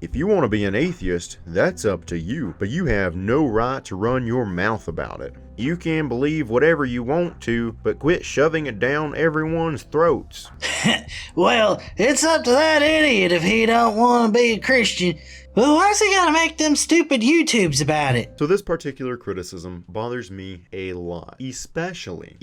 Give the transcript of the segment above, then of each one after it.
If you want to be an atheist, that's up to you, but you have no right to run your mouth about it. You can believe whatever you want to, but quit shoving it down everyone's throats. Well, it's up to that idiot if he don't want to be a Christian. Well, why's he gotta make them stupid YouTubes about it? So this particular criticism bothers me a lot, especially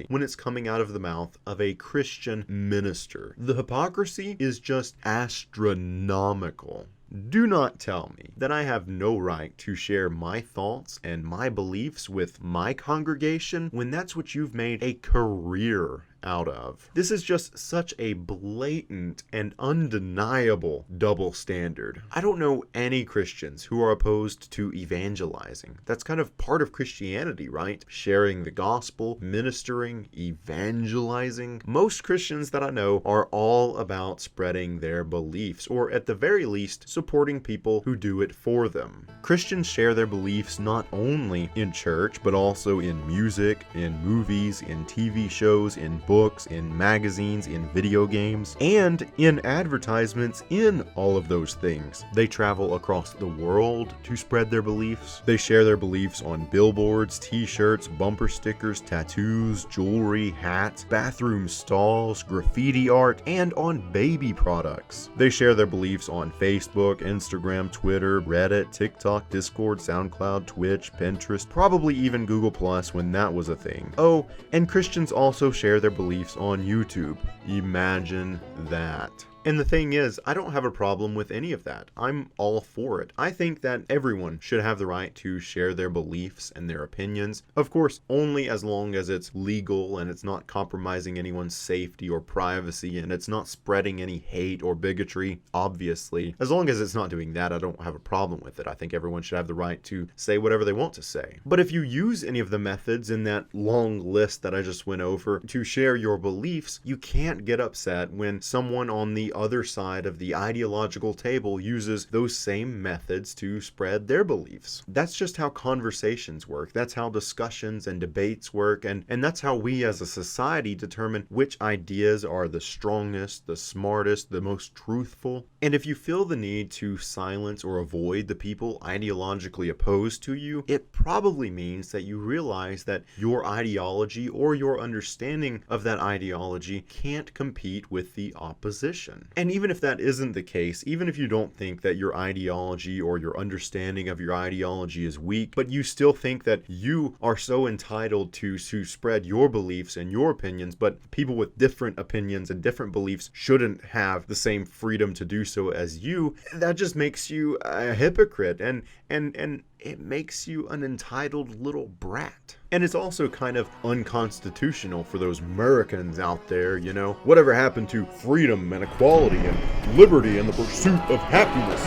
when it's coming out of the mouth of a Christian minister. The hypocrisy is just astronomical. Do not tell me that I have no right to share my thoughts and my beliefs with my congregation when that's what you've made a career out of. This is just such a blatant and undeniable double standard. I don't know any Christians who are opposed to evangelizing. That's kind of part of Christianity, right? Sharing the gospel, ministering, evangelizing. Most Christians that I know are all about spreading their beliefs, or at the very least, supporting people who do it for them. Christians share their beliefs not only in church, but also in music, in movies, in TV shows, in books, in magazines, in video games, and in advertisements in all of those things. They travel across the world to spread their beliefs. They share their beliefs on billboards, t-shirts, bumper stickers, tattoos, jewelry, hats, bathroom stalls, graffiti art, and on baby products. They share their beliefs on Facebook, Instagram, Twitter, Reddit, TikTok, Discord, SoundCloud, Twitch, Pinterest, probably even Google Plus when that was a thing. Oh, and Christians also share their beliefs on YouTube. Imagine that. And the thing is, I don't have a problem with any of that. I'm all for it. I think that everyone should have the right to share their beliefs and their opinions. Of course, only as long as it's legal and it's not compromising anyone's safety or privacy and it's not spreading any hate or bigotry, obviously. As long as it's not doing that, I don't have a problem with it. I think everyone should have the right to say whatever they want to say. But if you use any of the methods in that long list that I just went over to share your beliefs, you can't get upset when someone on the other side of the ideological table uses those same methods to spread their beliefs. That's just how conversations work. That's how discussions and debates work, and that's how we as a society determine which ideas are the strongest, the smartest, the most truthful. And if you feel the need to silence or avoid the people ideologically opposed to you, it probably means that you realize that your ideology or your understanding of that ideology can't compete with the opposition. And even if that isn't the case, even if you don't think that your ideology or your understanding of your ideology is weak, but you still think that you are so entitled to spread your beliefs and your opinions, but people with different opinions and different beliefs shouldn't have the same freedom to do so as you, that just makes you a hypocrite and it makes you an entitled little brat. And it's also kind of unconstitutional for those Americans out there, you know? Whatever happened to freedom and equality and liberty and the pursuit of happiness?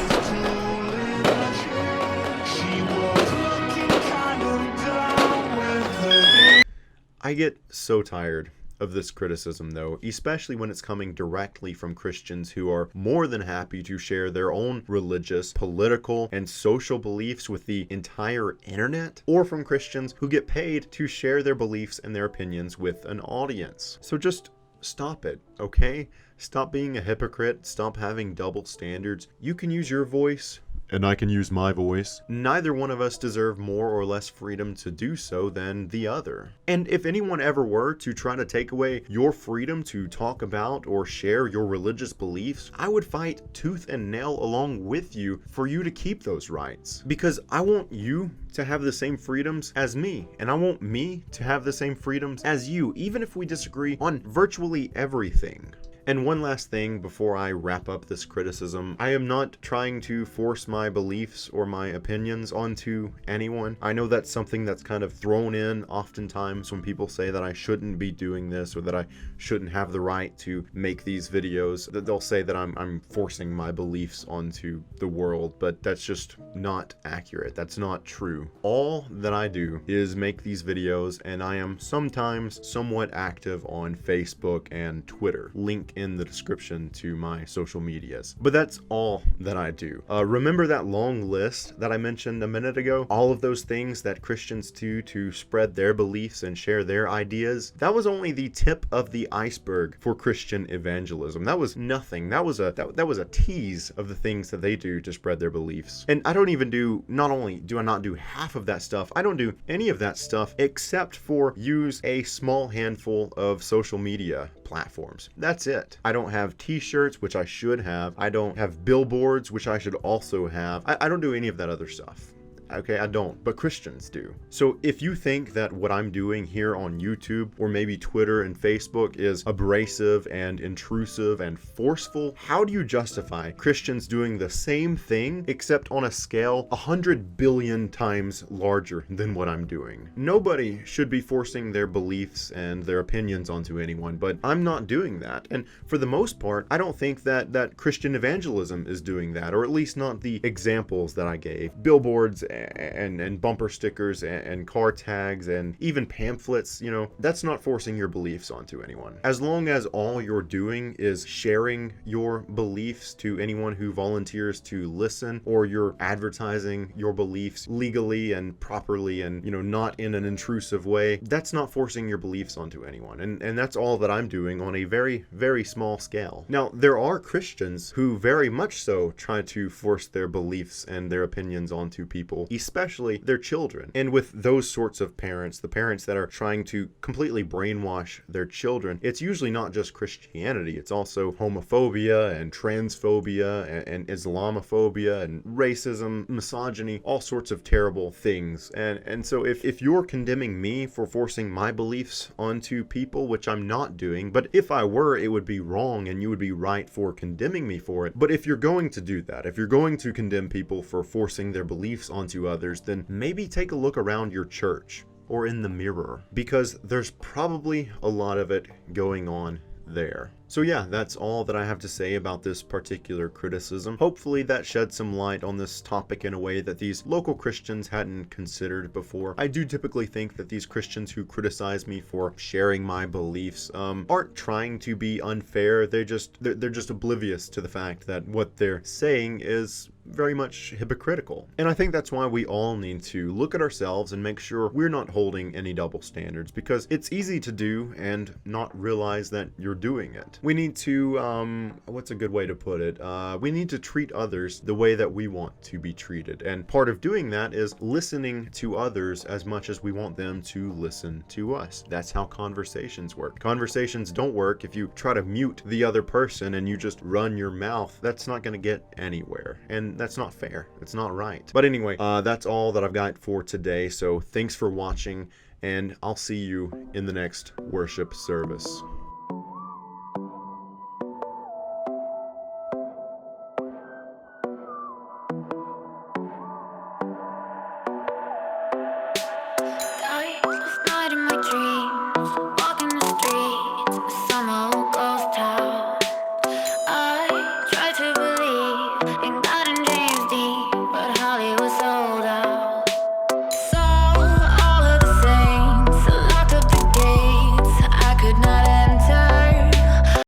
I get so tired of this criticism though, especially when it's coming directly from Christians who are more than happy to share their own religious, political, and social beliefs with the entire internet, or from Christians who get paid to share their beliefs and their opinions with an audience. So just stop it, okay? Stop being a hypocrite, stop having double standards. You can use your voice, and I can use my voice. Neither one of us deserve more or less freedom to do so than the other. And if anyone ever were to try to take away your freedom to talk about or share your religious beliefs, I would fight tooth and nail along with you for you to keep those rights. Because I want you to have the same freedoms as me, and I want me to have the same freedoms as you, even if we disagree on virtually everything. And one last thing before I wrap up this criticism, I am not trying to force my beliefs or my opinions onto anyone. I know that's something that's kind of thrown in oftentimes when people say that I shouldn't be doing this or that I shouldn't have the right to make these videos, that they'll say that I'm forcing my beliefs onto the world, but that's just not accurate. That's not true. All that I do is make these videos, and I am sometimes somewhat active on Facebook and Twitter. Link in the description to my social medias. But that's all that I do. Remember that long list that I mentioned a minute ago? All of those things that Christians do to spread their beliefs and share their ideas? That was only the tip of the iceberg for Christian evangelism. That was nothing. That was a tease of the things that they do to spread their beliefs. And I don't even do, not only do I not do half of that stuff, I don't do any of that stuff except for use a small handful of social media platforms. That's it. I don't have t-shirts, which I should have. I don't have billboards, which I should also have. I don't do any of that other stuff. Okay, I don't, but Christians do. So if you think that what I'm doing here on YouTube or maybe Twitter and Facebook is abrasive and intrusive and forceful, how do you justify Christians doing the same thing except on a scale 100 billion times larger than what I'm doing? Nobody should be forcing their beliefs and their opinions onto anyone, but I'm not doing that. And for the most part, I don't think that Christian evangelism is doing that, or at least not the examples that I gave. Billboards and bumper stickers and car tags and even pamphlets, you know, that's not forcing your beliefs onto anyone. As long as all you're doing is sharing your beliefs to anyone who volunteers to listen, or you're advertising your beliefs legally and properly and, you know, not in an intrusive way, that's not forcing your beliefs onto anyone. And that's all that I'm doing on a very, very small scale. Now, there are Christians who very much so try to force their beliefs and their opinions onto people, especially their children. And with those sorts of parents, the parents that are trying to completely brainwash their children, it's usually not just Christianity, it's also homophobia and transphobia and Islamophobia and racism, misogyny, all sorts of terrible things. And so if you're condemning me for forcing my beliefs onto people, which I'm not doing, but if I were, it would be wrong and you would be right for condemning me for it. But if you're going to do that, if you're going to condemn people for forcing their beliefs onto others, then maybe take a look around your church or in the mirror, because there's probably a lot of it going on there. So yeah, that's all that I have to say about this particular criticism. Hopefully that sheds some light on this topic in a way that these local Christians hadn't considered before. I do typically think that these Christians who criticize me for sharing my beliefs aren't trying to be unfair. They're just oblivious to the fact that what they're saying is very much hypocritical. And I think that's why we all need to look at ourselves and make sure we're not holding any double standards, because it's easy to do and not realize that you're doing it. We need to, what's a good way to put it? We need to treat others the way that we want to be treated. And part of doing that is listening to others as much as we want them to listen to us. That's how conversations work. Conversations don't work if you try to mute the other person and you just run your mouth. That's not going to get anywhere. And that's not fair. It's not right. But anyway, that's all that I've got for today. So thanks for watching, and I'll see you in the next worship service.